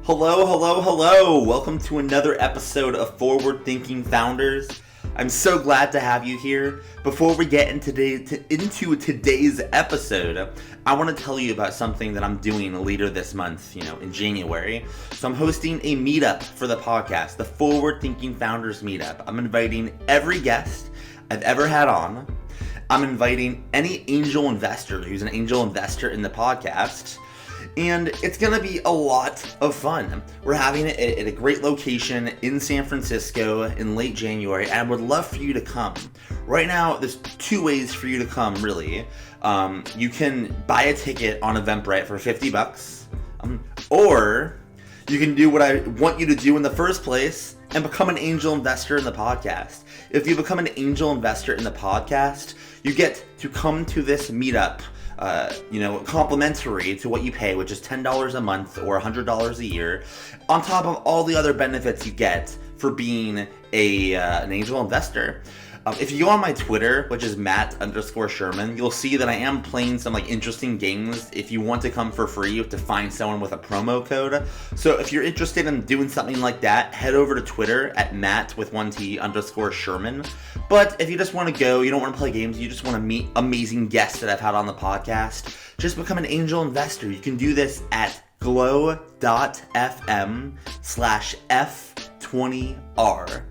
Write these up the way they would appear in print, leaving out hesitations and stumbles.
Hello, hello, hello. Welcome to another episode of Forward Thinking Founders. I'm so glad to have you here. Before we get into today's episode, I want to tell you about something that I'm doing later this month, in January. So I'm hosting a meetup for the podcast, the Forward Thinking Founders Meetup. I'm inviting every guest I've ever had on. I'm inviting any angel investor who's an angel investor in the podcast. And it's going to be a lot of fun. We're having it at a great location in San Francisco in late January, and I would love for you to come. Right now, there's two ways for you to come, really. You can buy a ticket on Eventbrite for $50, or you can do what I want you to do in the first place and become an angel investor in the podcast. If you become an angel investor in the podcast, you get to come to this meetup complimentary to what you pay, which is $10 a month or $100 a year, on top of all the other benefits you get for being an angel investor. If you go on my Twitter, which is Matt_Sherman, you'll see that I am playing some interesting games. If you want to come for free, you have to find someone with a promo code. So if you're interested in doing something like that, head over to Twitter at Matt_Sherman. But if you just want to go, you don't want to play games, you just want to meet amazing guests that I've had on the podcast, just become an angel investor. You can do this at glow.fm/F20R.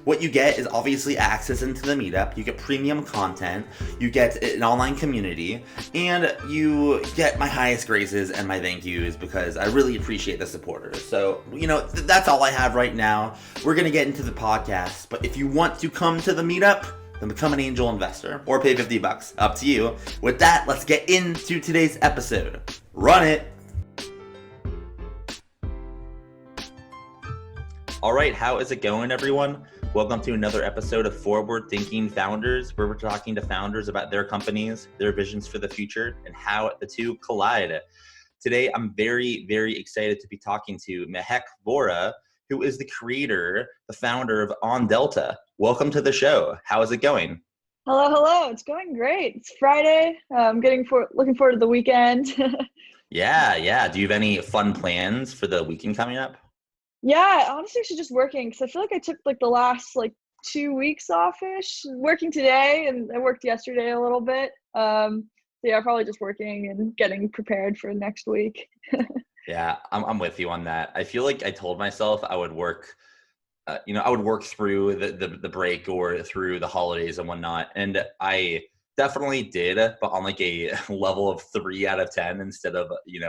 What you get is obviously access into the meetup, you get premium content, you get an online community, and you get my highest graces and my thank yous because I really appreciate the supporters. So, that's all I have right now. We're going to get into the podcast, but if you want to come to the meetup, then become an angel investor or pay $50, up to you. With that, let's get into today's episode. Run it! All right, how is it going, everyone? Welcome to another episode of Forward Thinking Founders, where we're talking to founders about their companies, their visions for the future, and how the two collide. Today, I'm very, very excited to be talking to Mehak Vohra, who is the creator, the founder of OnDelta. Welcome to the show. How is it going? Hello. It's going great. It's Friday. I'm looking forward to the weekend. Yeah. Do you have any fun plans for the weekend coming up? Yeah, honestly, actually just working because I feel like I took the last 2 weeks off-ish. Working today and I worked yesterday a little bit. Yeah, probably just working and getting prepared for next week. Yeah, I'm with you on that. I feel like I told myself I would work, I would work through the break or through the holidays and whatnot, and I definitely did, but on a level of 3 out of 10 instead of 8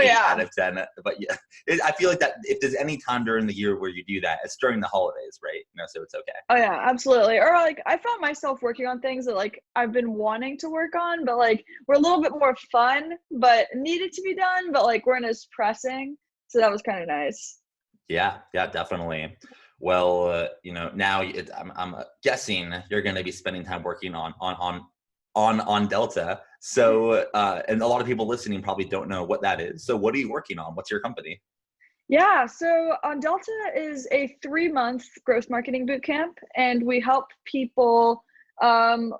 out of 10. But yeah, I feel like that if there's any time during the year where you do that, it's during the holidays, right? So it's okay. Oh yeah, absolutely. Or I found myself working on things that I've been wanting to work on, but we're a little bit more fun, but needed to be done, but weren't as pressing. So that was kind of nice. Yeah, definitely. Well, now I'm guessing you're going to be spending time working on OnDelta. So, and a lot of people listening probably don't know what that is. So what are you working on? What's your company? Yeah, so OnDelta is a 3-month growth marketing bootcamp, and we help people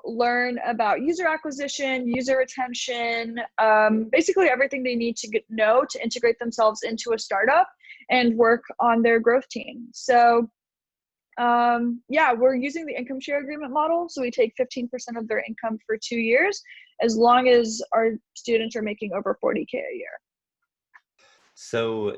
learn about user acquisition, user retention, basically everything they need to know to integrate themselves into a startup and work on their growth team. So we're using the income share agreement model. So we take 15% of their income for 2 years, as long as our students are making over $40K a year. So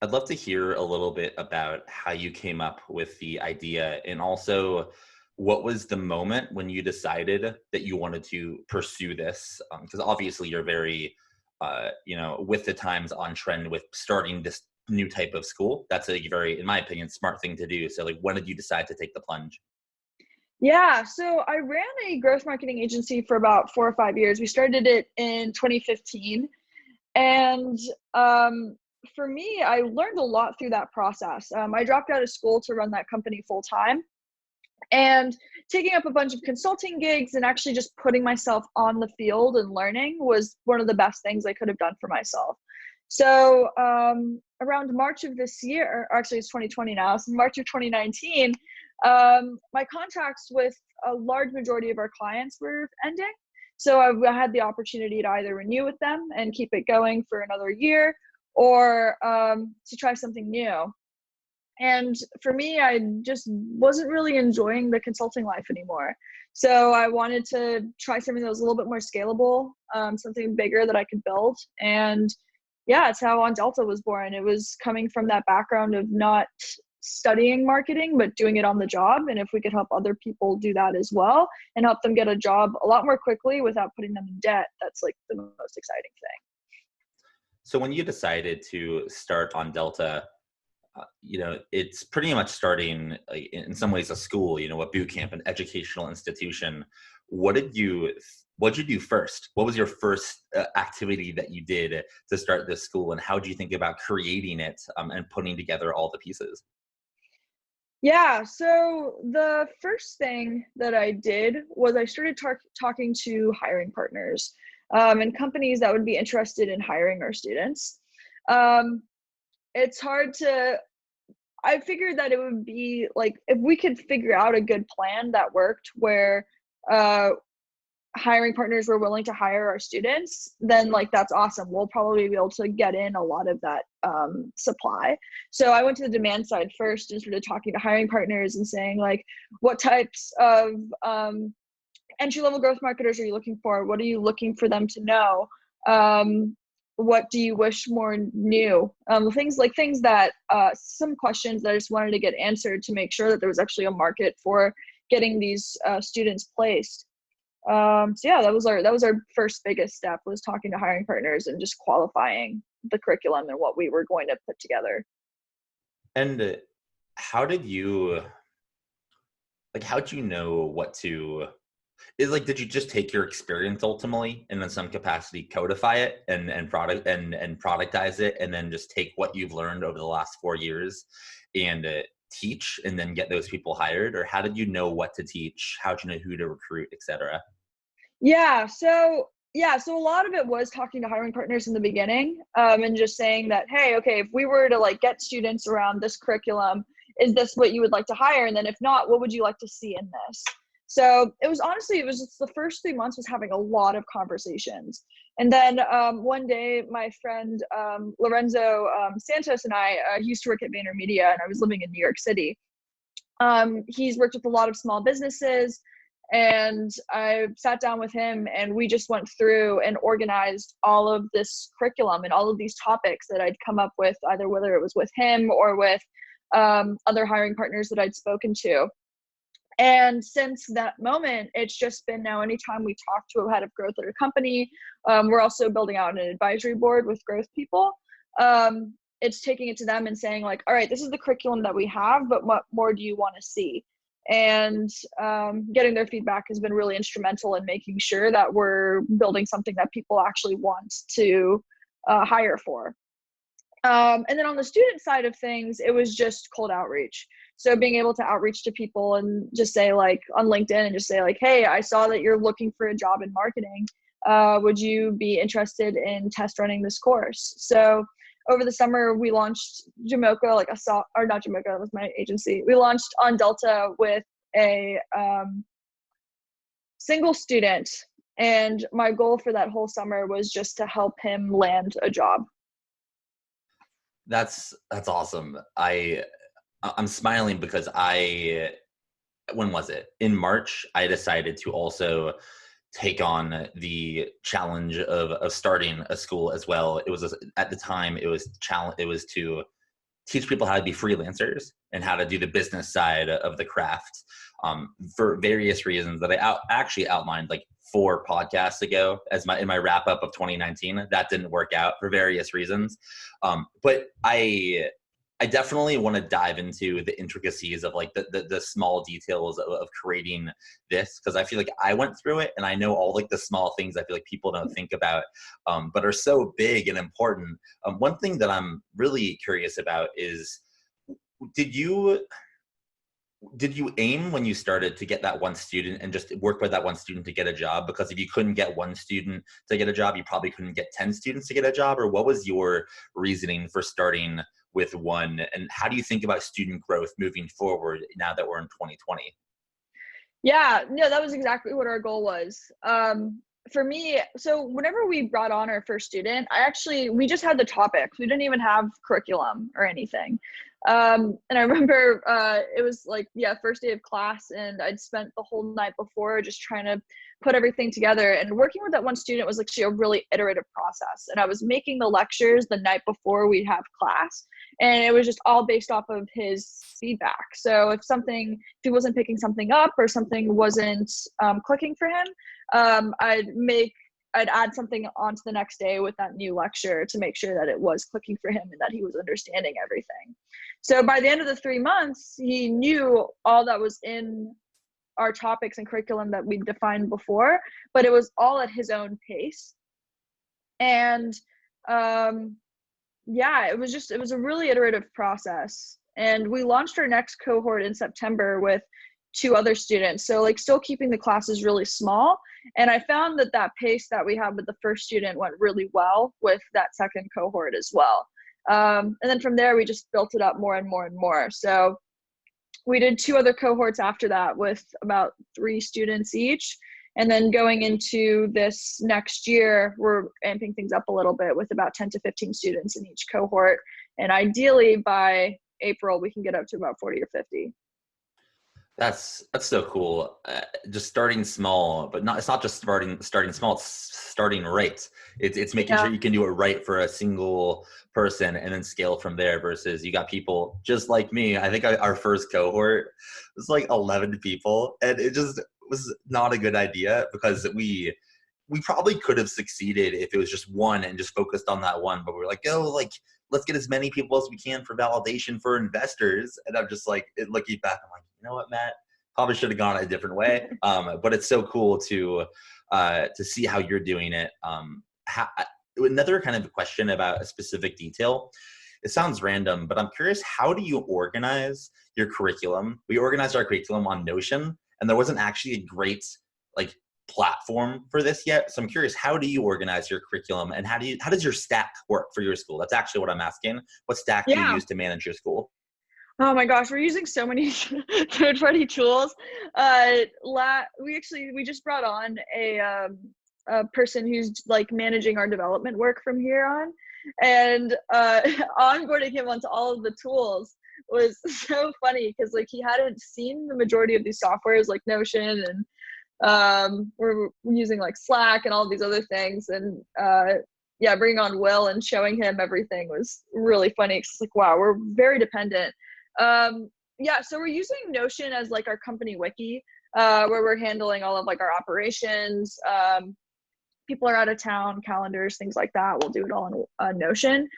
I'd love to hear a little bit about how you came up with the idea, and also what was the moment when you decided that you wanted to pursue this? Because obviously you're very, with the times on trend with starting this new type of school. That's a very, in my opinion, smart thing to do. So when did you decide to take the plunge? Yeah, so I ran a growth marketing agency for about 4 or 5 years. We started it in 2015. And for me, I learned a lot through that process. I dropped out of school to run that company full time. And taking up a bunch of consulting gigs and actually just putting myself on the field and learning was one of the best things I could have done for myself. So around March of this year, or actually it's 2020 now, so March of 2019, my contracts with a large majority of our clients were ending. So I had the opportunity to either renew with them and keep it going for another year, or to try something new. And for me, I just wasn't really enjoying the consulting life anymore. So I wanted to try something that was a little bit more scalable, something bigger that I could build. And yeah, it's how OnDelta was born. It was coming from that background of not studying marketing, but doing it on the job. And if we could help other people do that as well and help them get a job a lot more quickly without putting them in debt, that's like the most exciting thing. So when you decided to start OnDelta, it's pretty much starting in some ways a school, a boot camp, an educational institution. What did you do first? What was your first activity that you did to start this school, and how did you think about creating it and putting together all the pieces? Yeah, so the first thing that I did was I started talking to hiring partners and companies that would be interested in hiring our students. Um, it's hard to I figured that it would be like if we could figure out a good plan that worked where uh, hiring partners were willing to hire our students, then like that's awesome. We'll probably be able to get in a lot of that supply. So I went to the demand side first and started talking to hiring partners and saying like, what types of entry-level growth marketers are you looking for? What are you looking for them to know? What do you wish more knew? Things that some questions that I just wanted to get answered to make sure that there was actually a market for getting these students placed. So yeah, that was our first biggest step, was talking to hiring partners and just qualifying the curriculum and what we were going to put together. And how did you how'd you know what to did you just take your experience ultimately and in some capacity codify it and productize it, and then just take what you've learned over the last 4 years and teach and then get those people hired? Or how did you know what to teach? How did you know who to recruit, etc.? So a lot of it was talking to hiring partners in the beginning, and just saying that, hey, okay, if we were to like get students around this curriculum, is this what you would like to hire? And then if not, what would you like to see in this? So it was just the first 3 months was having a lot of conversations. And then one day, my friend Lorenzo Santos and I, he used to work at VaynerMedia, and I was living in New York City. He's worked with a lot of small businesses, and I sat down with him and we just went through and organized all of this curriculum and all of these topics that I'd come up with, either whether it was with him or with other hiring partners that I'd spoken to. And since that moment, it's just been now anytime we talk to a head of growth at a company, we're also building out an advisory board with growth people. It's taking it to them and saying like, all right, this is the curriculum that we have, but what more do you want to see? And getting their feedback has been really instrumental in making sure that we're building something that people actually want to hire for. And then on the student side of things, it was just cold outreach. So being able to outreach to people and just say like on LinkedIn and just say like, hey, I saw that you're looking for a job in marketing. Would you be interested in test running this course? So over the summer, we launched Jamocha, not Jamocha, that was my agency. We launched OnDelta with a single student. And my goal for that whole summer was just to help him land a job. That's awesome. I'm smiling because when was it? In March, I decided to also take on the challenge of starting a school as well. It was at the time it was to teach people how to be freelancers and how to do the business side of the craft, for various reasons that I actually outlined like 4 podcasts ago in my wrap up of 2019. That didn't work out for various reasons, but I definitely want to dive into the intricacies of like the small details of creating this, because I feel like I went through it and I know all like the small things I feel like people don't think about, but are so big and important. One thing that I'm really curious about is, did you aim when you started to get that one student and just work with that one student to get a job? Because if you couldn't get one student to get a job, you probably couldn't get 10 students to get a job. Or what was your reasoning for starting with one? And how do you think about student growth moving forward now that we're in 2020? Yeah, no, that was exactly what our goal was. for me, so whenever we brought on our first student, we just had the topics. We didn't even have curriculum or anything. And I remember it was like, yeah, first day of class, and I'd spent the whole night before just trying to put everything together. And working with that one student was actually a really iterative process. And I was making the lectures the night before we'd have class, and it was just all based off of his feedback. So if he wasn't picking something up or something wasn't clicking for him, I'd add something onto the next day with that new lecture to make sure that it was clicking for him and that he was understanding everything. So by the end of the 3 months, he knew all that was in our topics and curriculum that we defined before, but it was all at his own pace. And yeah, it was a really iterative process. And we launched our next cohort in September with 2 other students. So like still keeping the classes really small. And I found that pace that we had with the first student went really well with that second cohort as well. And then from there, we just built it up more and more and more. So we did 2 other cohorts after that with about 3 students each. And then going into this next year, we're amping things up a little bit with about 10 to 15 students in each cohort. And ideally by April, we can get up to about 40 or 50. That's so cool. Just starting small, but it's not just starting small. It's starting right. It's making sure you can do it right for a single person and then scale from there. Versus you got people just like me. I think our first cohort was like 11 people, and it just was not a good idea because we probably could have succeeded if it was just one and just focused on that one. But we're like, let's get as many people as we can for validation for investors. And I'm just like, looking back, I'm like, you know what, Matt, probably should have gone a different way. But it's so cool to see how you're doing it. Another kind of question about a specific detail. It sounds random, but I'm curious, how do you organize your curriculum? We organized our curriculum on Notion, and there wasn't actually a great platform for this yet. So I'm curious, how do you organize your curriculum, and how does your stack work for your school? That's actually what I'm asking. What stack do you use to manage your school? Oh my gosh, we're using so many third-party tools. We just brought on a person who's like managing our development work from here on, and onboarding him onto all of the tools was so funny because like he hadn't seen the majority of these softwares like Notion, and we're using like Slack and all these other things, and bringing on Will and showing him everything was really funny. It's like, wow, we're very dependent. So we're using Notion as like our company wiki, where we're handling all of like our operations. People are out of town, calendars, things like that. We'll do it all on Notion.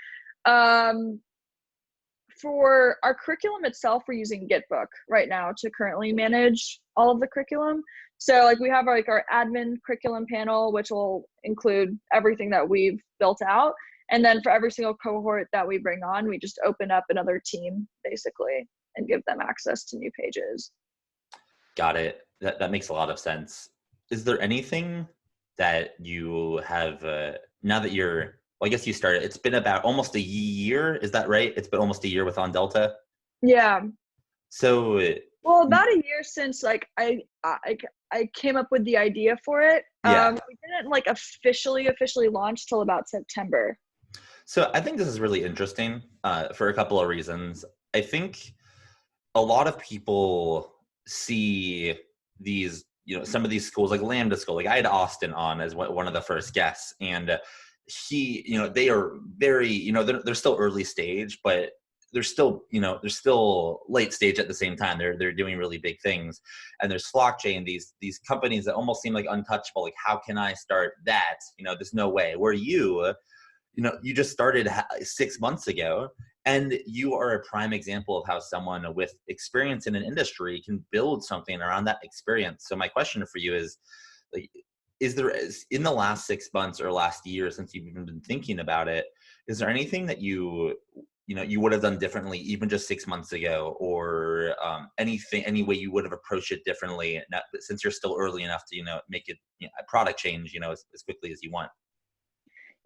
For our curriculum itself, we're using Gitbook right now to currently manage all of the curriculum. So like we have like our admin curriculum panel, which will include everything that we've built out. And then for every single cohort that we bring on, we just open up another team basically and give them access to new pages. Got it. That makes a lot of sense. Is there anything that you have, now that I guess you started, it's been about almost a year. Is that right? It's been almost a year with OnDelta? Yeah. So. Well, about a year since like I came up with the idea for it. We didn't like officially launch till about September. So I think this is really interesting for a couple of reasons. I think a lot of people see these, some of these schools like Lambda School. Like I had Austin on as one of the first guests, and they are very, they're still early stage, but they're still late stage at the same time. They're doing really big things. And there's Blockchain, these companies that almost seem like untouchable. Like, how can I start that? There's no way. Where you just started 6 months ago, and you are a prime example of how someone with experience in an industry can build something around that experience. So my question for you is, like, is there, in the last 6 months or last year since you've even been thinking about it, is there anything that you would have done differently even just 6 months ago, or any way you would have approached it differently since you're still early enough to, make it a product change, as quickly as you want?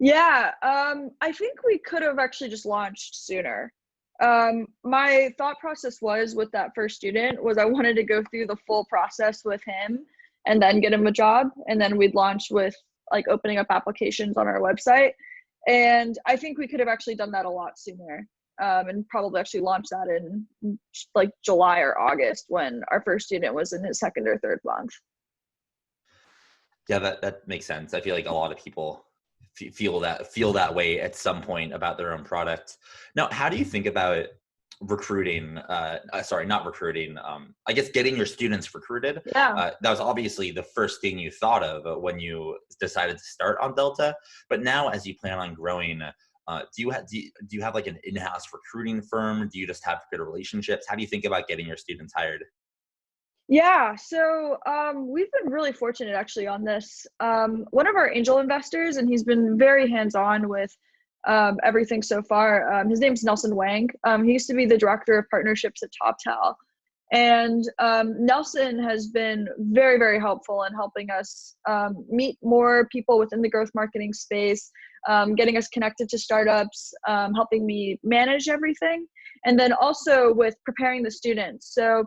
Yeah, I think we could have actually just launched sooner. My thought process was with that first student was I wanted to go through the full process with him and then get him a job, and then we'd launch with like opening up applications on our website. And I think we could have actually done that a lot sooner, and probably actually launched that in like July or August when our first student was in his second or third month. Yeah, that makes sense. I feel like a lot of people feel that way at some point about their own product. Now, how do you think about recruiting? Sorry, not recruiting. I guess getting your students recruited. Yeah. That was obviously the first thing you thought of when you decided to start OnDelta. But now, as you plan on growing, do you have like an in-house recruiting firm? Do you just have good relationships? How do you think about getting your students hired? Yeah, so we've been really fortunate actually on this. One of our angel investors, and he's been very hands-on with everything so far. His name's Nelson Wang. He used to be the director of partnerships at TopTal. And Nelson has been very, very helpful in helping us meet more people within the growth marketing space, getting us connected to startups, helping me manage everything, and then also with preparing the students. So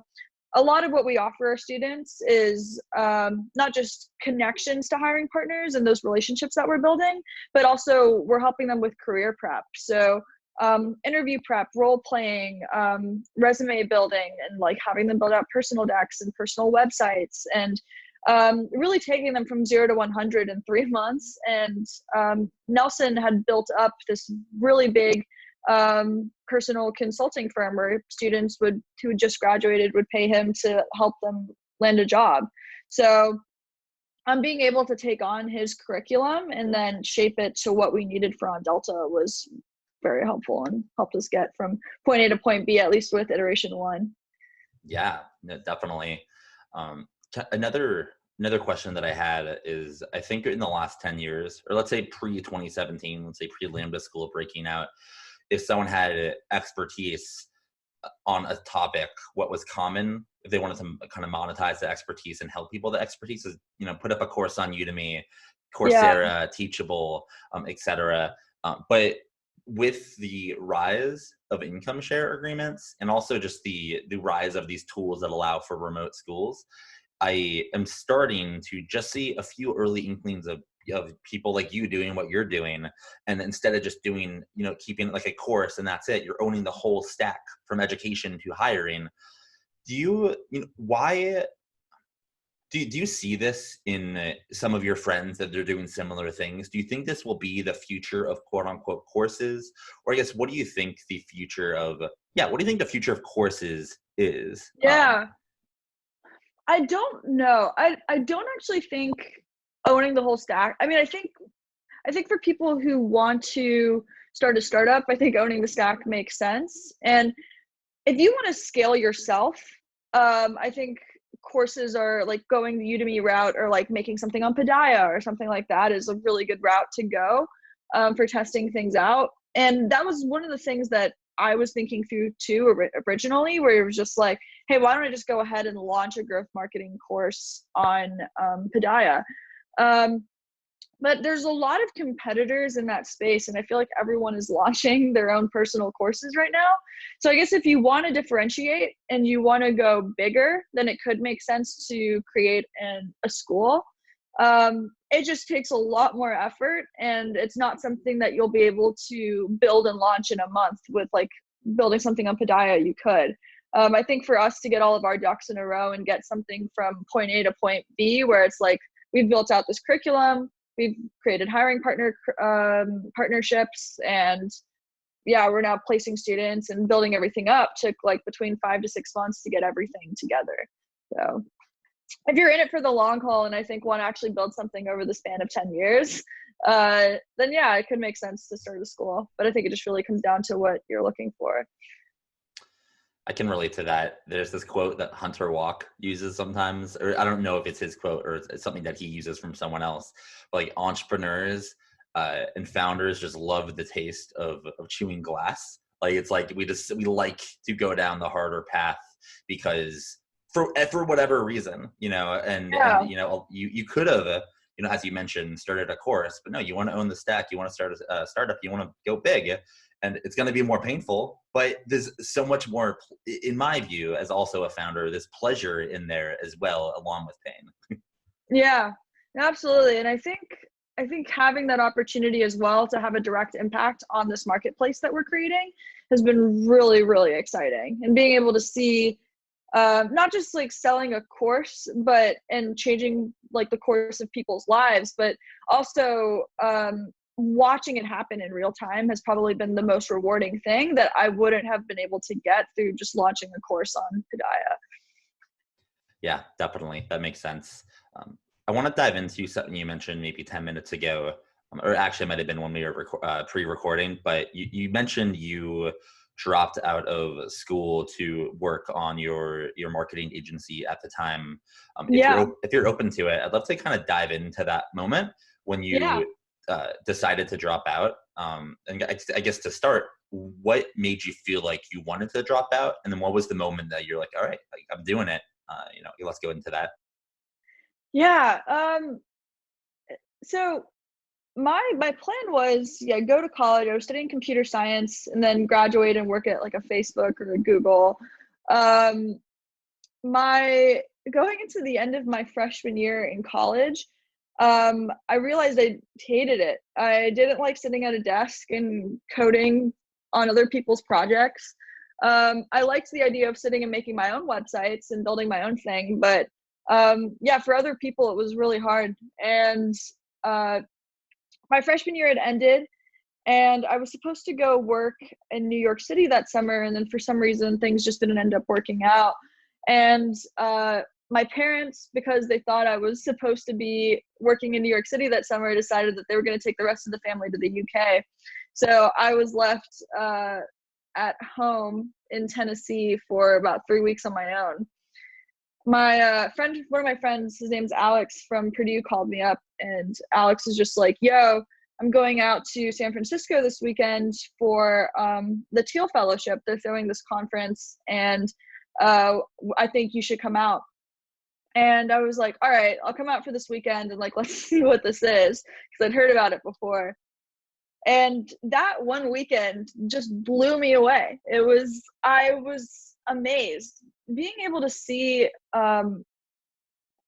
a lot of what we offer our students is not just connections to hiring partners and those relationships that we're building, but also we're helping them with career prep. So interview prep, role playing, resume building, and like having them build out personal decks and personal websites, and really taking them from 0 to 100 in 3 months. And Nelson had built up this really big personal consulting firm where students who had just graduated would pay him to help them land a job. So being able to take on his curriculum and then shape it to what we needed for OnDelta was very helpful and helped us get from point A to point B, at least with iteration 1. Yeah, no, definitely. Another question that I had is, I think in the last 10 years, or let's say pre-2017, let's say pre-Lambda School breaking out, if someone had expertise on a topic, what was common if they wanted to kind of monetize the expertise and help people, the expertise is, put up a course on Udemy, Coursera, Teachable, etc. But with the rise of income share agreements and also just the rise of these tools that allow for remote schools, I am starting to just see a few early inklings of people like you doing what you're doing. And instead of just doing, keeping it like a course and that's it, you're owning the whole stack from education to hiring. Why do you see this in some of your friends that they're doing similar things? Do you think this will be the future of quote unquote courses? Or I guess, what do you think the future of courses is? Yeah. I don't know. I don't actually think owning the whole stack. I mean, I think for people who want to start a startup, I think owning the stack makes sense. And if you want to scale yourself, I think courses are like going the Udemy route, or like making something on Paideia or something like that is a really good route to go for testing things out. And that was one of the things that I was thinking through too originally, where it was just like, hey, why don't I just go ahead and launch a growth marketing course on Paideia? But there's a lot of competitors in that space, and I feel like everyone is launching their own personal courses right now. So I guess if you want to differentiate and you want to go bigger, then it could make sense to create a school. It just takes a lot more effort, and it's not something that you'll be able to build and launch in a month with like building something on Paideia. You could. I think for us to get all of our ducks in a row and get something from point A to point B, where it's like we've built out this curriculum, we've created hiring partnerships, and we're now placing students and building everything up, took like between 5 to 6 months to get everything together. So if you're in it for the long haul and I think want to actually build something over the span of 10 years, then it could make sense to start a school. But I think it just really comes down to what you're looking for. I can relate to that. There's this quote that Hunter Walk uses sometimes, or I don't know if it's his quote or it's something that he uses from someone else, but like entrepreneurs and founders just love the taste of chewing glass. Like, it's like we like to go down the harder path because for whatever reason, and you could have, as you mentioned, started a course, but no, you want to own the stack, you want to start a startup, you want to go big. And it's going to be more painful, but there's so much more, in my view, as also a founder, there's pleasure in there as well, along with pain. Yeah, absolutely. And I think I think having that opportunity as well to have a direct impact on this marketplace that we're creating has been really, really exciting. And being able to see not just like selling a course, but and changing like the course of people's lives, but also watching it happen in real time has probably been the most rewarding thing that I wouldn't have been able to get through just launching a course on Hidayah. Yeah, definitely. That makes sense. I want to dive into something you mentioned maybe 10 minutes ago, or actually it might have been when we were pre-recording, but you mentioned you dropped out of school to work on your marketing agency at the time. Yeah, If you're open to it, I'd love to kind of dive into that moment when yeah. you decided to drop out. And I guess to start, what made you feel like you wanted to drop out? And then what was the moment that you're like, all right, like, I'm doing it? Let's go into that. Yeah. So my plan was, yeah, go to college. I was studying computer science and then graduate and work at like a Facebook or a Google. Um, my Going into the end of my freshman year in college, I realized I hated it. I didn't like sitting at a desk and coding on other people's projects. I liked the idea of sitting and making my own websites and building my own thing, but yeah, for other people it was really hard. And uh, my freshman year had ended, and I was supposed to go work in New York City that summer, and then for some reason things just didn't end up working out. And my parents, because they thought I was supposed to be working in New York City that summer, decided that they were going to take the rest of the family to the UK. So I was left at home in Tennessee for about 3 weeks on my own. My friend, one of my friends, his name's Alex from Purdue, called me up, and Alex is just like, yo, I'm going out to San Francisco this weekend for the Teal Fellowship. They're throwing this conference, and I think you should come out. And I was like, all right, I'll come out for this weekend and like, let's see what this is, because I'd heard about it before. And that one weekend just blew me away. I was amazed being able to see all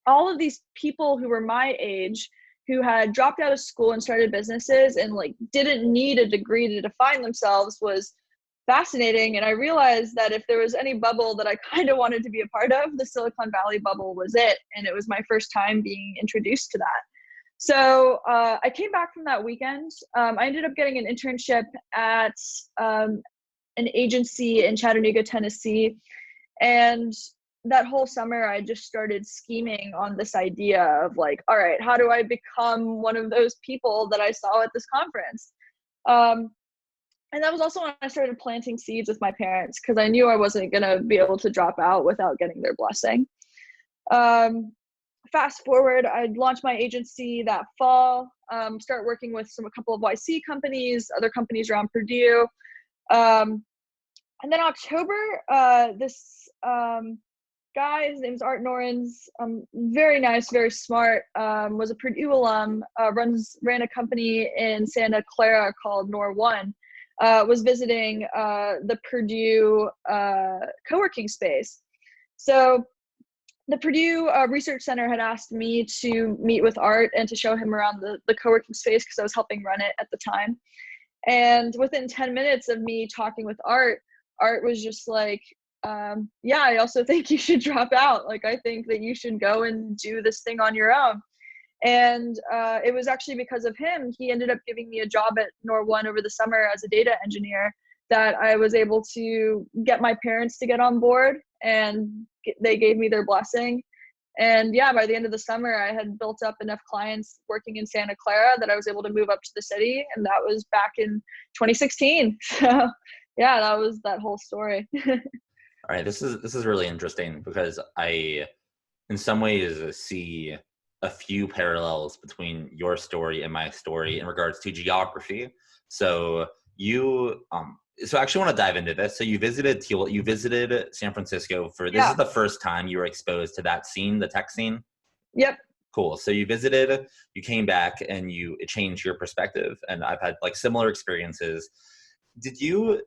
of these people who were my age, who had dropped out of school and started businesses and like didn't need a degree to define themselves, was fascinating. And I realized that if there was any bubble that I kind of wanted to be a part of, the Silicon Valley bubble was it. And it was my first time being introduced to that. So I came back from that weekend. I ended up getting an internship at an agency in Chattanooga, Tennessee. And that whole summer, I just started scheming on this idea of like, all right, how do I become one of those people that I saw at this conference? And that was also when I started planting seeds with my parents, because I knew I wasn't going to be able to drop out without getting their blessing. Fast forward, I'd launched my agency that fall, start working with a couple of YC companies, other companies around Purdue. And then October, this guy, his name's Art Norins, very nice, very smart, was a Purdue alum, ran a company in Santa Clara called Nor1, was visiting the Purdue co-working space. So the Purdue Research Center had asked me to meet with Art and to show him around the co-working space, because I was helping run it at the time. And within 10 minutes of me talking with Art was just like, yeah, I also think you should drop out. Like, I think that you should go and do this thing on your own. And it was actually because of him, he ended up giving me a job at Nor1 over the summer as a data engineer, that I was able to get my parents to get on board, and they gave me their blessing. And yeah, by the end of the summer, I had built up enough clients working in Santa Clara that I was able to move up to the city. And that was back in 2016. So yeah, that was that whole story. All right, this is really interesting, because I, in some ways, see a few parallels between your story and my story in regards to geography. So so I actually want to dive into this. So you visited San Francisco this Yeah. is the first time you were exposed to that scene, the tech scene? Yep. Cool. So you visited, you came back, and it changed your perspective. And I've had like similar experiences. Did you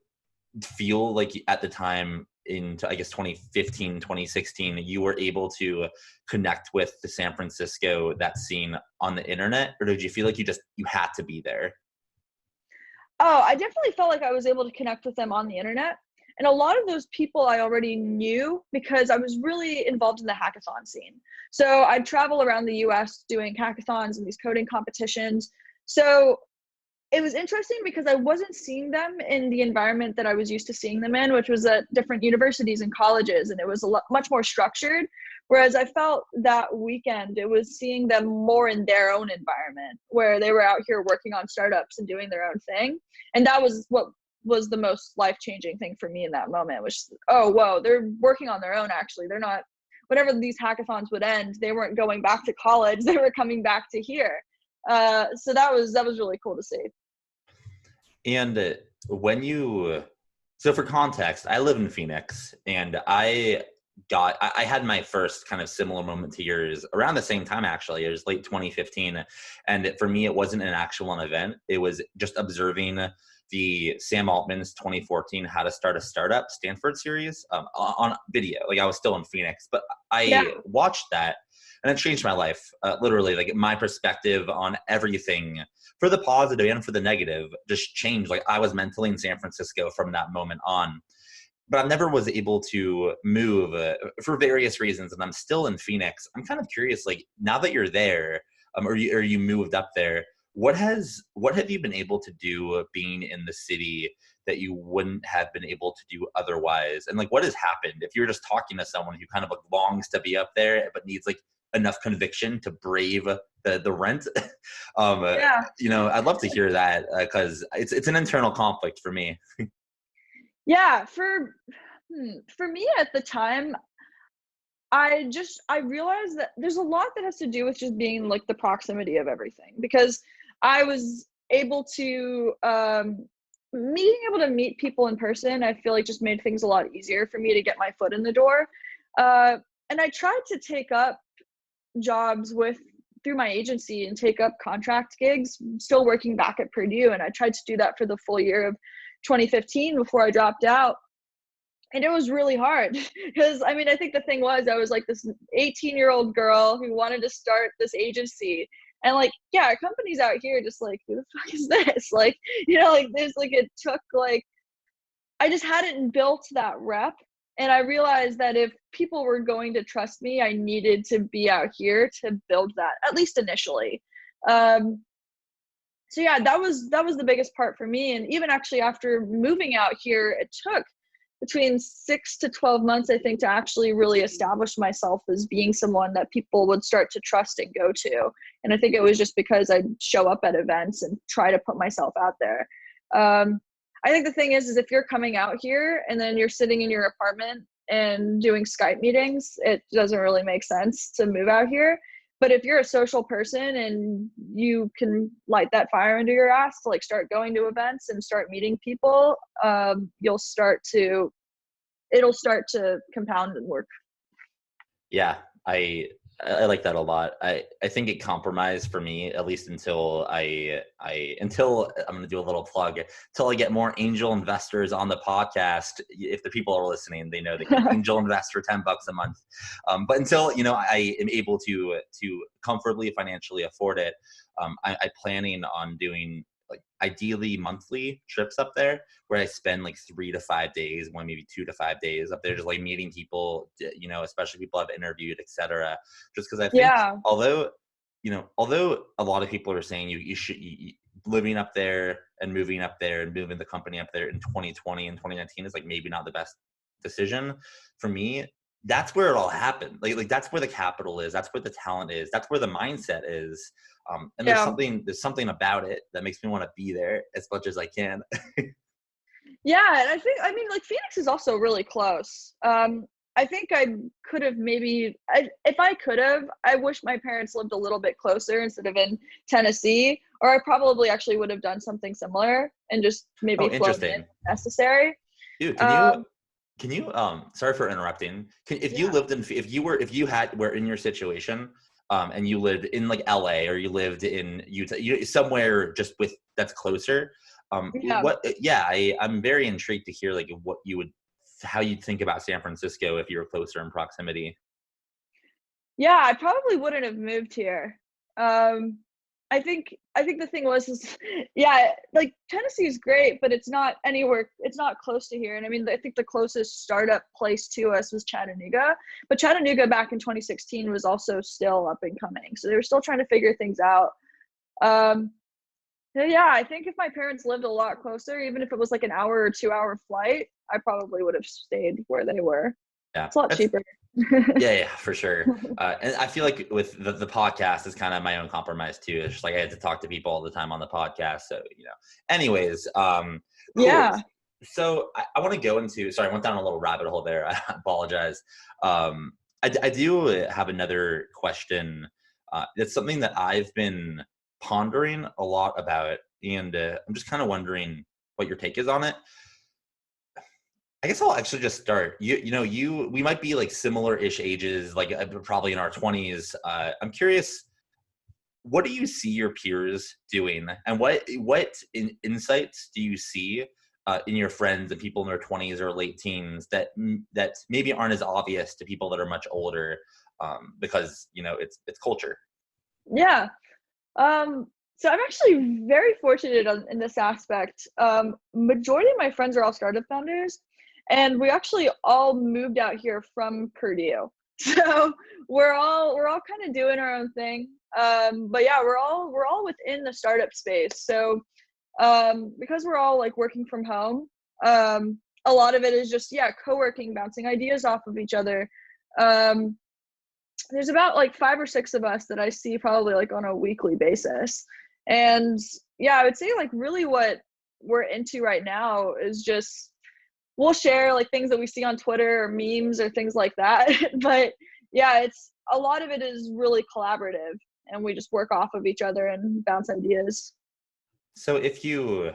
feel like at the time into, I guess, 2015, 2016, you were able to connect with the San Francisco, that scene on the internet, or did you feel like you had to be there? Oh, I definitely felt like I was able to connect with them on the internet. And a lot of those people I already knew because I was really involved in the hackathon scene. So I'd travel around the US doing hackathons and these coding competitions. So it was interesting because I wasn't seeing them in the environment that I was used to seeing them in, which was at different universities and colleges, and it was much more structured. Whereas I felt that weekend, it was seeing them more in their own environment, where they were out here working on startups and doing their own thing. And that was what was the most life-changing thing for me in that moment, which, oh, whoa, they're working on their own, actually. They're not, whenever these hackathons would end, they weren't going back to college, they were coming back to here. So that was really cool to see. And when you, so for context, I live in Phoenix, and I had my first kind of similar moment to yours around the same time, actually. It was late 2015. And for me, it wasn't an actual event. It was just observing the Sam Altman's 2014 How to Start a Startup Stanford series on video. Like, I was still in Phoenix, but Yeah. I watched that, and it changed my life. Literally, like, my perspective on everything, for the positive and for the negative, just changed. Like, I was mentally in San Francisco from that moment on. But I never was able to move for various reasons, and I'm still in Phoenix. I'm kind of curious, like, now that you're there, or you moved up there, what have you been able to do being in the city that you wouldn't have been able to do otherwise? And like, what has happened if you're just talking to someone who kind of like longs to be up there but needs like enough conviction to brave the rent? Yeah. I'd love to hear that, because it's an internal conflict for me. Yeah, for me at the time, I realized that there's a lot that has to do with just being like the proximity of everything, because I was able to being able to meet people in person, I feel like just made things a lot easier for me to get my foot in the door. And I tried to take up jobs through my agency and take up contract gigs, still working back at Purdue, and I tried to do that for the full year of 2015 before I dropped out. And it was really hard because I mean, I think the thing was I was like this 18-year-old girl who wanted to start this agency. And like, yeah, companies out here just like, who the fuck is this? Like, like there's like, it took like, I just hadn't built that rep. And I realized that if people were going to trust me, I needed to be out here to build that, at least initially. So yeah, that was the biggest part for me. And even actually after moving out here, it took between 6 to 12 months, I think, to actually really establish myself as being someone that people would start to trust and go to. And I think it was just because I'd show up at events and try to put myself out there. I think the thing is if you're coming out here and then you're sitting in your apartment and doing Skype meetings, it doesn't really make sense to move out here. But if you're a social person and you can light that fire under your ass to like start going to events and start meeting people, it'll start to compound and work. Yeah, I like that a lot. I think it compromised for me, at least until until I'm going to do a little plug, until I get more angel investors on the podcast. If the people are listening, they know they can angel invest for $10 a month. But until, I am able to comfortably financially afford it, I'm planning on doing like ideally monthly trips up there where I spend like 3 to 5 days, one maybe 2 to 5 days up there, just like meeting people, especially people I've interviewed, etc. Just because I think, Yeah. although a lot of people are saying you should living up there and moving the company up there in 2020 and 2019 is like maybe not the best decision for me. That's where it all happened. Like that's where the capital is. That's where the talent is. That's where the mindset is. And Yeah. there's something about it that makes me want to be there as much as I can. Yeah, and I mean, like Phoenix is also really close. I think I could have if I could have, I wish my parents lived a little bit closer instead of in Tennessee, or I probably actually would have done something similar and just maybe flown in if necessary. Dude, can you sorry for interrupting. If you lived in, if you were in your situation, and you lived in like LA or you lived in Utah, somewhere just that's closer. I'm very intrigued to hear like what you would how you think about San Francisco if you were closer in proximity. Yeah, I probably wouldn't have moved here. Um, I think the thing was is yeah, like Tennessee is great, but it's not close to here. And I mean, I think the closest startup place to us was Chattanooga, but Chattanooga back in 2016 was also still up and coming. So they were still trying to figure things out. Um, so yeah, I think if my parents lived a lot closer, even if it was like an hour or 2 hour flight, I probably would have stayed where they were. Yeah, It's a lot that's cheaper. yeah, for sure. And I feel like with the podcast is kind of my own compromise too. It's just like I had to talk to people all the time on the podcast. So, anyways, cool. Yeah. So I want to go into, sorry, I went down a little rabbit hole there. I apologize. I do have another question. It's something that I've been pondering a lot about, and I'm just kind of wondering what your take is on it. I guess I'll actually just start. We might be like similar-ish ages, like probably in our 20s. I'm curious, what do you see your peers doing, and what insights do you see in your friends and people in their 20s or late teens that maybe aren't as obvious to people that are much older, because it's culture. Yeah. So I'm actually very fortunate in this aspect. Majority of my friends are all startup founders, and we actually all moved out here from Purdue. So we're all kind of doing our own thing. But yeah, we're all within the startup space. So because we're all like working from home, a lot of it is just co-working, bouncing ideas off of each other. Um, there's about like 5 or 6 of us that I see probably like on a weekly basis. And yeah, I would say like really what we're into right now is just we'll share like things that we see on Twitter or memes or things like that. But yeah, it's a lot of it is really collaborative, and we just work off of each other and bounce ideas. So if you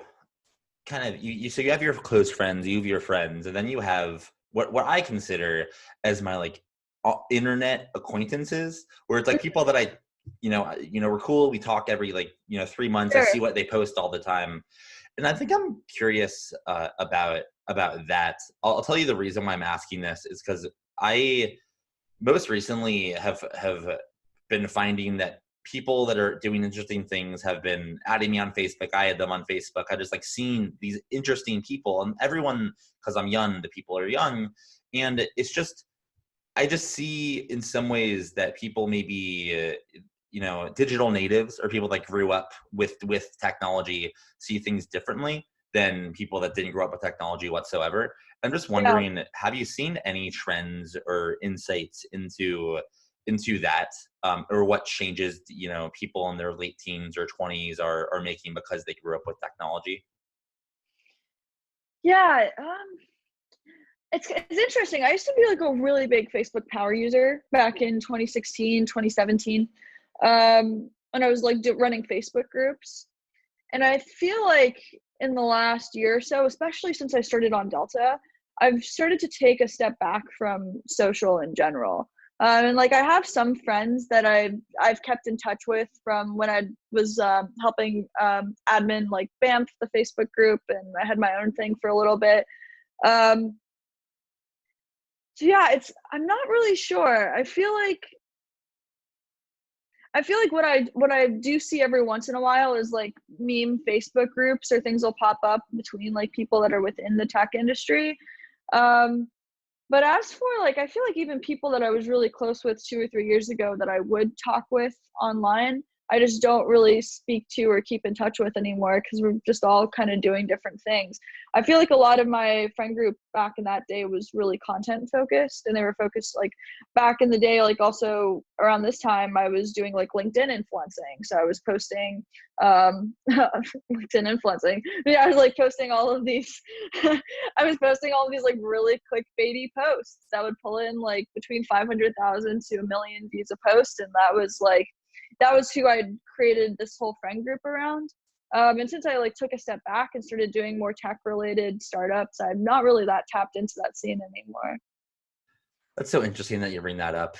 kind of so you have your close friends, you have your friends, and then you have what I consider as my like internet acquaintances, where it's like people that I we're cool, we talk every 3 months, I Sure. see what they post all the time, and I think I'm curious about that. I'll tell you the reason why I'm asking this is because I most recently have been finding that people that are doing interesting things have been adding me on Facebook. I had them on Facebook. I just like seeing these interesting people, and everyone, because I'm young, the people are young, and it's just I just see in some ways that people maybe digital natives or people that grew up with technology see things differently than people that didn't grow up with technology whatsoever. I'm just Yeah. wondering, have you seen any trends or insights into that, or what changes people in their late teens or 20s are making because they grew up with technology? Yeah. It's interesting. I used to be like a really big Facebook power user back in 2016, 2017. When I was like running Facebook groups. And I feel like in the last year or so, especially since I started on Delta, I've started to take a step back from social in general. And like I have some friends that I've kept in touch with from when I was helping admin like BAMF, the Facebook group, and I had my own thing for a little bit. Um, so yeah, I'm not really sure. I feel like what I do see every once in a while is like meme Facebook groups or things will pop up between like people that are within the tech industry. Um, but as for like, I feel like even people that I was really close with 2 or 3 years ago that I would talk with online, I just don't really speak to or keep in touch with anymore because we're just all kind of doing different things. I feel like a lot of my friend group back in that day was really content focused, and they were focused like back in the day, like also around this time, I was doing like LinkedIn influencing. So I was posting LinkedIn influencing. Yeah, I was like posting all of these I was posting all of these like really clickbaity posts that would pull in like between 500,000 to 1 million views a post. And that was who I'd created this whole friend group around. And since I like took a step back and started doing more tech related startups, I'm not really that tapped into that scene anymore. That's so interesting that you bring that up,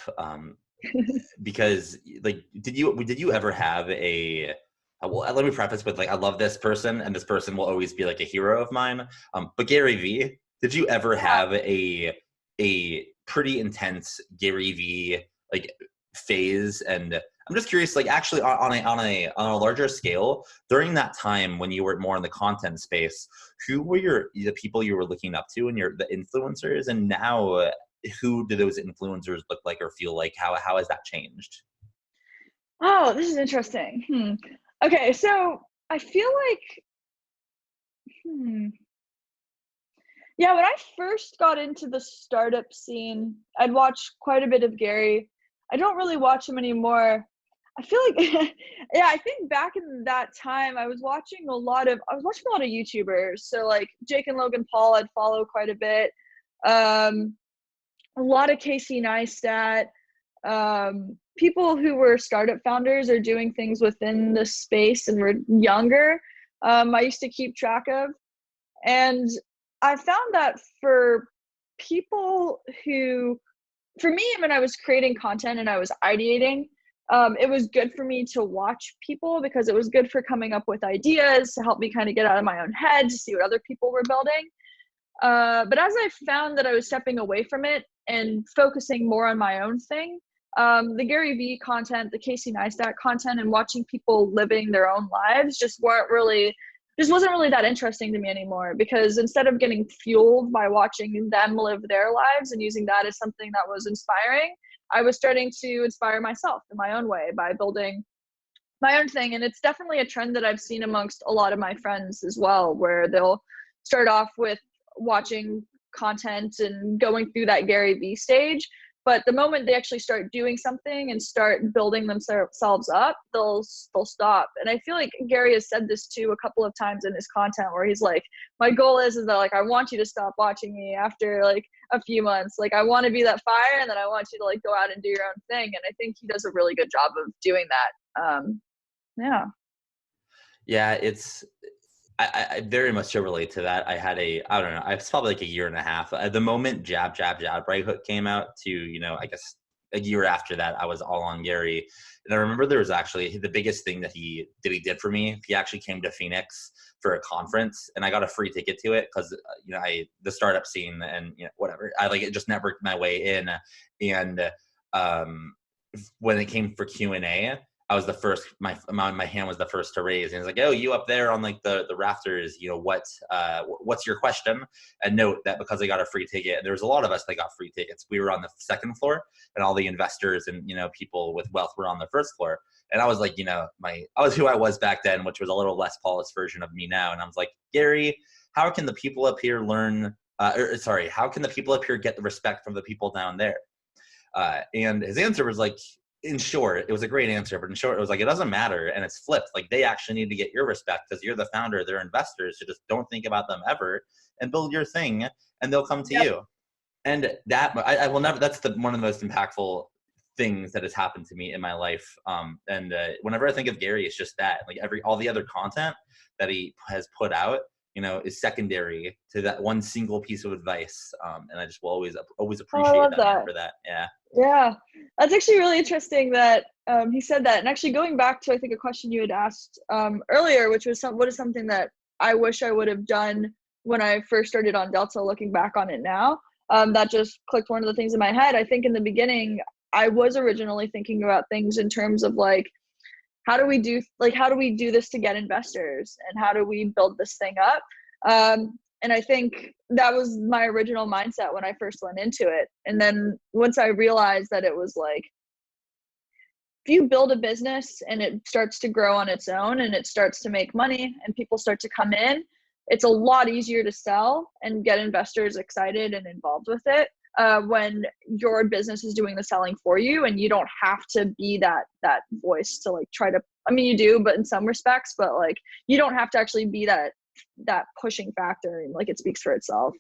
because like did you ever have a well, let me preface with like I love this person and this person will always be like a hero of mine, but Gary V, did you ever Yeah. have a pretty intense Gary V like phase? And I'm just curious, like actually on a larger scale, during that time when you were more in the content space, who were the people you were looking up to and the influencers? And now, who do those influencers look like or feel like? How has that changed? Oh, this is interesting. Okay, so I feel like, hmm. Yeah, when I first got into the startup scene, I'd watch quite a bit of Gary. I don't really watch him anymore. I feel like, yeah, I think back in that time, I was watching a lot of YouTubers. So like Jake and Logan Paul, I'd follow quite a bit. Um, a lot of Casey Neistat, people who were startup founders or doing things within the space and were younger. I used to keep track of. And I found that for people who, for me, when I was creating content and I was ideating, it was good for me to watch people because it was good for coming up with ideas to help me kind of get out of my own head to see what other people were building. But as I found that I was stepping away from it and focusing more on my own thing, the Gary Vee content, the Casey Neistat content, and watching people living their own lives just wasn't really that interesting to me anymore, because instead of getting fueled by watching them live their lives and using that as something that was inspiring, I was starting to inspire myself in my own way by building my own thing. And it's definitely a trend that I've seen amongst a lot of my friends as well, where they'll start off with watching content and going through that Gary Vee stage. But the moment they actually start doing something and start building themselves up, they'll stop. And I feel like Gary has said this too a couple of times in his content, where he's like, my goal is that like I want you to stop watching me after like a few months. Like I want to be that fire, and then I want you to like go out and do your own thing. And I think he does a really good job of doing that. Yeah. Yeah, I very much so relate to that. I don't know, it's probably like a year and a half. At the moment Jab Right Hook came out to, I guess a year after that, I was all on Gary. And I remember there was actually the biggest thing that he did for me. He actually came to Phoenix for a conference, and I got a free ticket to it because, the startup scene and, whatever. I like it, just networked my way in. And when it came for Q&A, I was the first. My hand was the first to raise, and he's like, "Oh, you up there on like the rafters? What's your question?" And note that because I got a free ticket, there was a lot of us that got free tickets. We were on the second floor, and all the investors and people with wealth were on the first floor. And I was like, I was who I was back then, which was a little less polished version of me now. And I was like, Gary, how can the people up here learn? How can the people up here get the respect from the people down there? And his answer was like, in short, it was a great answer, but in short, it was like, it doesn't matter. And it's flipped. Like, they actually need to get your respect because you're the founder, they're investors. So just don't think about them ever and build your thing, and they'll come to Yep. you. And that, I will never, that's one of the most impactful things that has happened to me in my life. And whenever I think of Gary, it's just that, like, all the other content that he has put out, is secondary to that one single piece of advice. And I just will always Oh, I appreciate love that man that. for that. Yeah. Yeah, that's actually really interesting that he said that. And actually, going back to I think a question you had asked earlier, which was what is something that I wish I would have done when I first started on Delta. Looking back on it now, that just clicked one of the things in my head. I think in the beginning, I was originally thinking about things in terms of like, how do we do this to get investors, and how do we build this thing up? And I think that was my original mindset when I first went into it. And then once I realized that it was like, if you build a business and it starts to grow on its own and it starts to make money and people start to come in, it's a lot easier to sell and get investors excited and involved with it when your business is doing the selling for you, and you don't have to be that voice to like try to, I mean, you do, but in some respects, but like you don't have to actually be that pushing factor, and like it speaks for itself.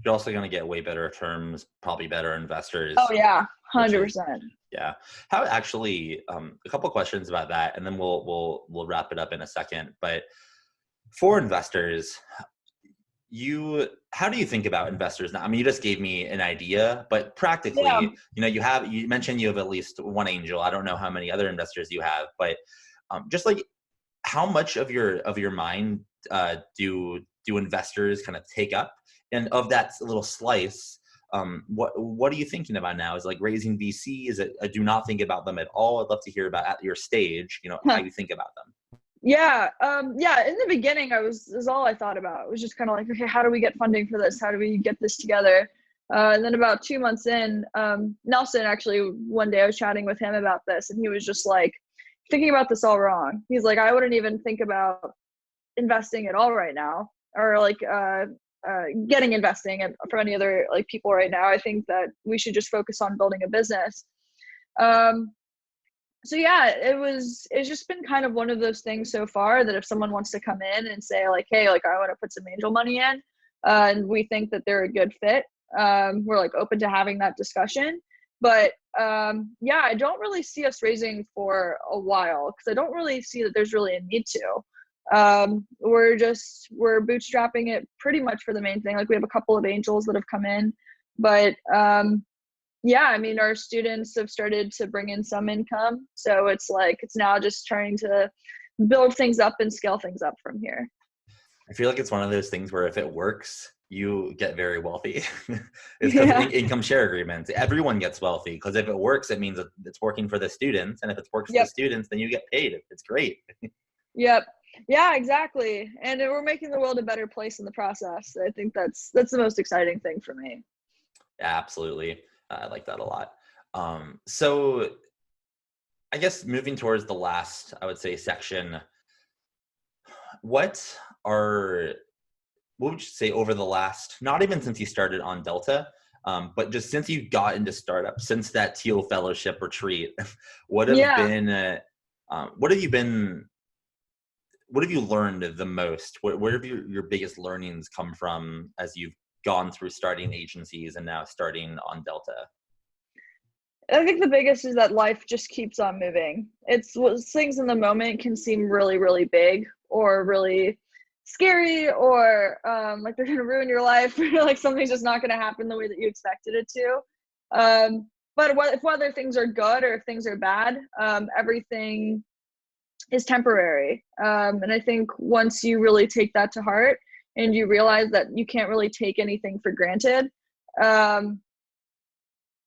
You're also going to get way better terms, probably better investors, Oh yeah, which is, 100%. yeah. How actually, a couple questions about that, and then we'll wrap it up in a second. But for investors, how do you think about investors now? I mean, you just gave me an idea, but Yeah. practically, you mentioned you have at least one angel. I don't know how many other investors you have, but just like, how much of your mind do investors kind of take up? And of that little slice, what are you thinking about now? Is like raising VC? Is it do not think about them at all? I'd love to hear about at your stage, how you think about them. Yeah. Yeah. In the beginning, this is all I thought about. It was just kind of like, okay, how do we get funding for this? How do we get this together? And then about 2 months in, Nelson, actually, one day I was chatting with him about this, and he was just like, thinking about this all wrong. He's like, I wouldn't even think about investing at all right now, or like getting investing for any other like people right now. I think that we should just focus on building a business. So yeah, it's just been kind of one of those things so far that if someone wants to come in and say like, hey, like I want to put some angel money in, and we think that they're a good fit, we're like open to having that discussion. But yeah, I don't really see us raising for a while because I don't really see that there's really a need to. We're bootstrapping it pretty much for the main thing. Like we have a couple of angels that have come in, but yeah, I mean, our students have started to bring in some income. So it's now just trying to build things up and scale things up from here. I feel like it's one of those things where if it works, you get very wealthy. It's because of income share agreements. Everyone gets wealthy because if it works, it means it's working for the students. And if it works for the students, then you get paid. It's great. Yep. Yeah, exactly. And we're making the world a better place in the process. I think that's the most exciting thing for me. Yeah, absolutely. I like that a lot. So I guess moving towards the last, I would say, section, what would you say over the last, not even since you started OnDelta, but just since you got into startups, since that Teal Fellowship retreat, what have you learned the most? Where have your biggest learnings come from as you've gone through starting agencies and now starting OnDelta? I think the biggest is that life just keeps on moving. Things in the moment can seem really, really big or really scary, or like they're going to ruin your life, or like something's just not going to happen the way that you expected it to. But whether things are good or if things are bad, everything is temporary. And I think once you really take that to heart and you realize that you can't really take anything for granted,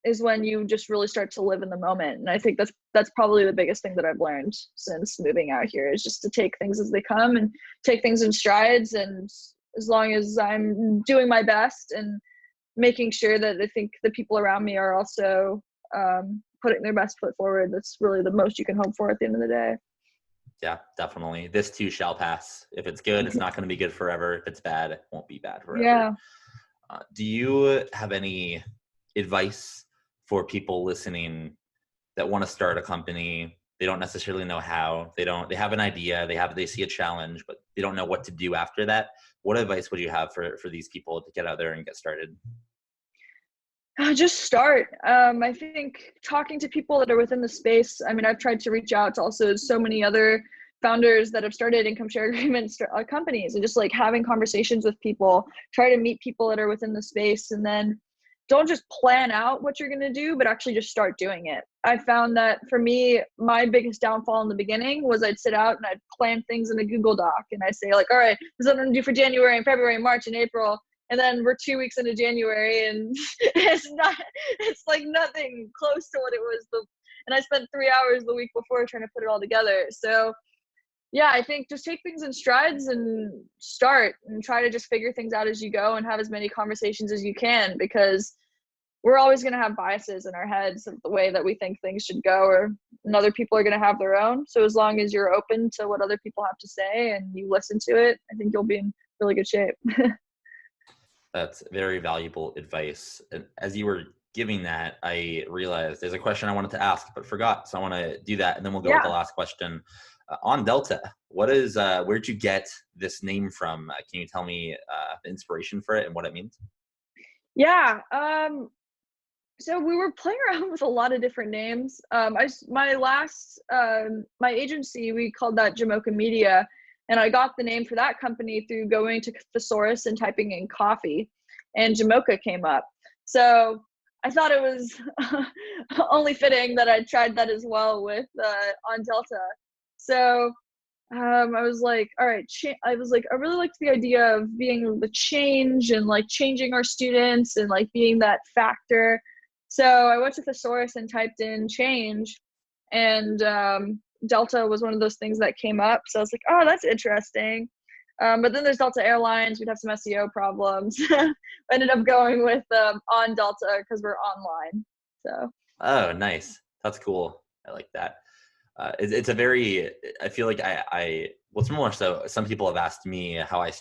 is when you just really start to live in the moment. And I think that's probably the biggest thing that I've learned since moving out here, is just to take things as they come and take things in strides. And as long as I'm doing my best and making sure that I think the people around me are also putting their best foot forward, that's really the most you can hope for at the end of the day. Yeah, definitely. This too shall pass. If it's good, it's not going to be good forever. If it's bad, it won't be bad forever. Yeah. Do you have any advice for people listening that want to start a company? They don't necessarily know how. They have an idea. They see a challenge, but they don't know what to do after that. What advice would you have for these people to get out there and get started? Just start. I think talking to people that are within the space. I mean, I've tried to reach out to also so many other founders that have started income share agreement companies, and just like having conversations with people, try to meet people that are within the space, and then don't just plan out what you're going to do, but actually just start doing it. I found that for me, my biggest downfall in the beginning was I'd sit out and I'd plan things in a Google Doc, and I say like, all right, this is what I'm going to do for January and February and March and April. And then we're 2 weeks into January and it's like nothing close to what it was. And I spent 3 hours the week before trying to put it all together. So yeah, I think just take things in strides and start and try to just figure things out as you go and have as many conversations as you can, because we're always going to have biases in our heads of the way that we think things should go, and other people are going to have their own. So as long as you're open to what other people have to say and you listen to it, I think you'll be in really good shape. That's very valuable advice. And as you were giving that, I realized there's a question I wanted to ask, but forgot. So I want to do that. And then we'll go with the last question. OnDelta, where'd you get this name from? Can you tell me the inspiration for it and what it means? Yeah. So we were playing around with a lot of different names. My agency, we called that Jamocha Media. And I got the name for that company through going to Thesaurus and typing in coffee, and Jamocha came up. So I thought it was only fitting that I tried that as well with OnDelta. So I was like, all right, I was like, I really liked the idea of being the change and like changing our students and like being that factor. So I went to Thesaurus and typed in change, and Delta was one of those things that came up. So I was like, oh, that's interesting. But then there's Delta Airlines. We'd have some SEO problems. I ended up going with on Delta because we're online. So Oh, nice. That's cool. I like that. It's a very, I feel like well, it's more so, some people have asked me how I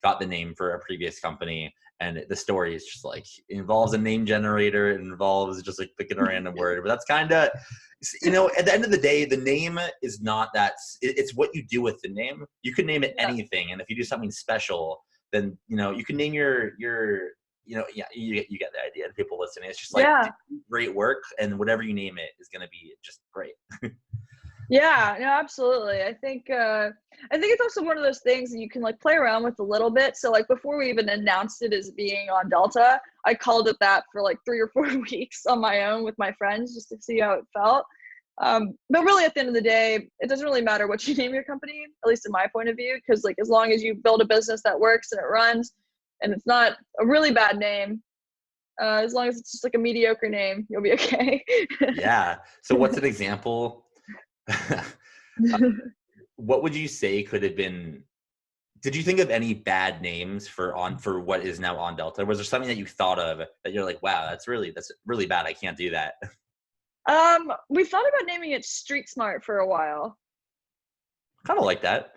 got the name for a previous company. And the story is just like, it involves a name generator. It involves just like picking a random word. But that's kind of, at the end of the day, the name is not it's what you do with the name. You can name it anything. And if you do something special, then, you can name yeah, you get the idea. People listening, it's just like great work, and whatever you name it is going to be just great. Yeah, no, absolutely. I think it's also one of those things that you can like play around with a little bit. So like before we even announced it as being on Delta, I called it that for like 3 or 4 weeks on my own with my friends just to see how it felt. But really at the end of the day, it doesn't really matter what you name your company, at least in my point of view, because like as long as you build a business that works and it runs and it's not a really bad name, as long as it's just like a mediocre name, you'll be okay. Yeah. So what's an example? What would you say could have been? Did you think of any bad names for what is now on Delta? Was there something that you thought of that you're like, wow, that's really bad. I can't do that. We thought about naming it Street Smart for a while. Kind of like that.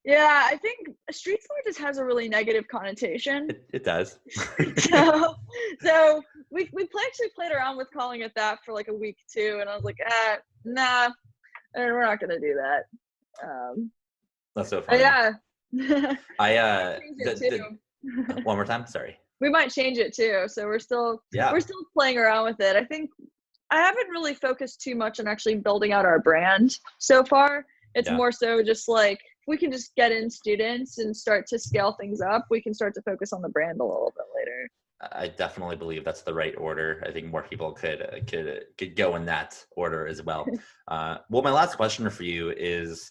Yeah, I think Street Smart just has a really negative connotation. It does. so we actually played around with calling it that for like a week too, and I was like, nah, and we're not gonna do that. That's so funny. Yeah. One more time. Sorry. We might change it too. So we're still playing around with it. I think I haven't really focused too much on actually building out our brand so far. It's more so just like we can just get in students and start to scale things up. We can start to focus on the brand a little bit later. I definitely believe that's the right order. I think more people could go in that order as well. Well, my last question for you is,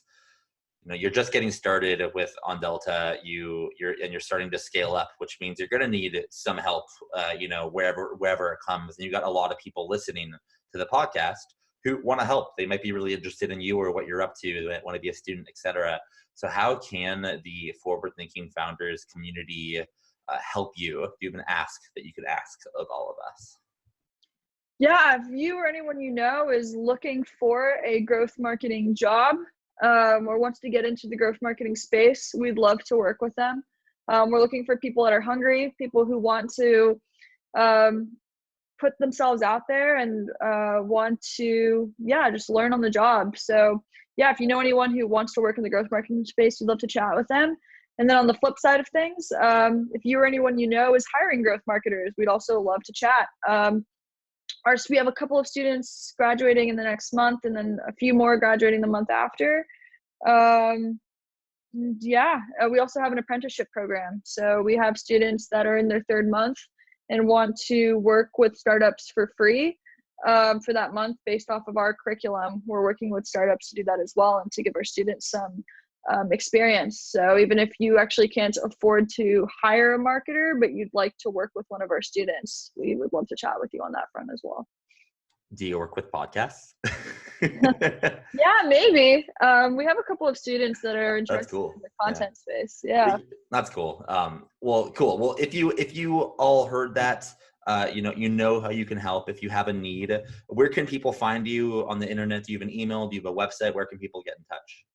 you're just getting started with OnDelta. You're starting to scale up, which means you're going to need some help. Wherever it comes, and you got a lot of people listening to the podcast who want to help. They might be really interested in you or what you're up to. They might want to be a student, etc. So how can the forward-thinking founders community help you? Do you have an ask that you could ask of all of us? Yeah, if you or anyone you know is looking for a growth marketing job or wants to get into the growth marketing space, we'd love to work with them. We're looking for people that are hungry, people who want to put themselves out there and want to, just learn on the job. So yeah, if you know anyone who wants to work in the growth marketing space, we'd love to chat with them. And then on the flip side of things, if you or anyone you know is hiring growth marketers, we'd also love to chat. We have a couple of students graduating in the next month, and then a few more graduating the month after. We also have an apprenticeship program. So we have students that are in their 3rd month and want to work with startups for free for that month based off of our curriculum. We're working with startups to do that as well and to give our students some experience. So even if you actually can't afford to hire a marketer, but you'd like to work with one of our students, we would love to chat with you on that front as well. Do you work with podcasts? Yeah, maybe. We have a couple of students that are interested in the content space. Yeah. That's cool. Well, cool. Well, if you all heard that, you know how you can help if you have a need. Where can people find you on the internet? Do you have an email? Do you have a website? Where can people get in touch?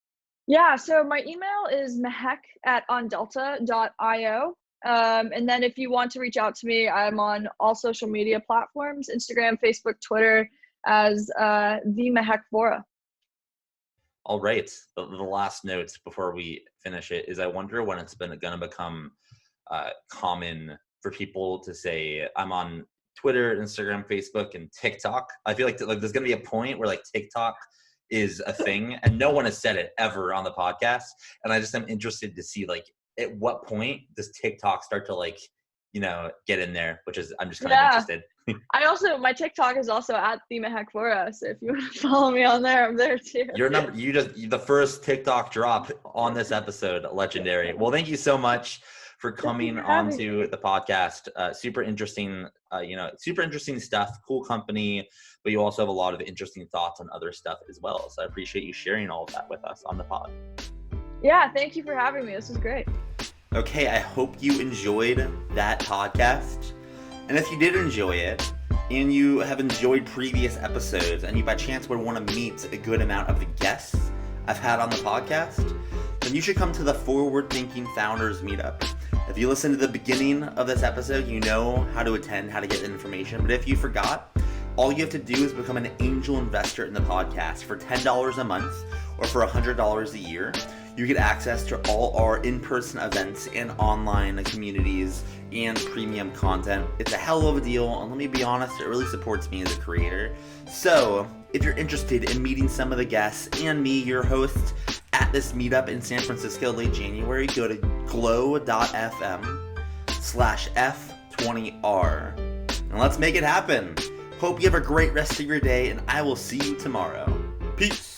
Yeah, so my email is mehak@ondelta.io. And then if you want to reach out to me, I'm on all social media platforms, Instagram, Facebook, Twitter, as the Mehak Vohra. All right. The last note before we finish it is, I wonder when it's going to become common for people to say, I'm on Twitter, Instagram, Facebook, and TikTok. I feel like there's going to be a point where like TikTok is a thing, and no one has said it ever on the podcast. And I just am interested to see, like, at what point does TikTok start to like get in there, which is, I'm just kind of Yeah. interested. My TikTok is also at the Mehak Vohra, so if you want to follow me on there, I'm there too. You're the first TikTok drop on this episode, legendary. Well, thank you so much for coming onto the podcast. Super interesting, super interesting stuff, cool company, but you also have a lot of interesting thoughts on other stuff as well. So I appreciate you sharing all of that with us on the pod. Yeah, thank you for having me. This was great. Okay, I hope you enjoyed that podcast. And if you did enjoy it, and you have enjoyed previous episodes, and you by chance would want to meet a good amount of the guests I've had on the podcast, then you should come to the Forward Thinking Founders Meetup. If you listen to the beginning of this episode, you know how to attend, how to get information. But if you forgot, all you have to do is become an angel investor in the podcast for $10 a month or for $100 a year. You get access to all our in-person events and online communities and premium content. It's a hell of a deal, and let me be honest, it really supports me as a creator. So, if you're interested in meeting some of the guests and me, your host, at this meetup in San Francisco late January, go to glow.fm/F20R. And let's make it happen. Hope you have a great rest of your day, and I will see you tomorrow. Peace.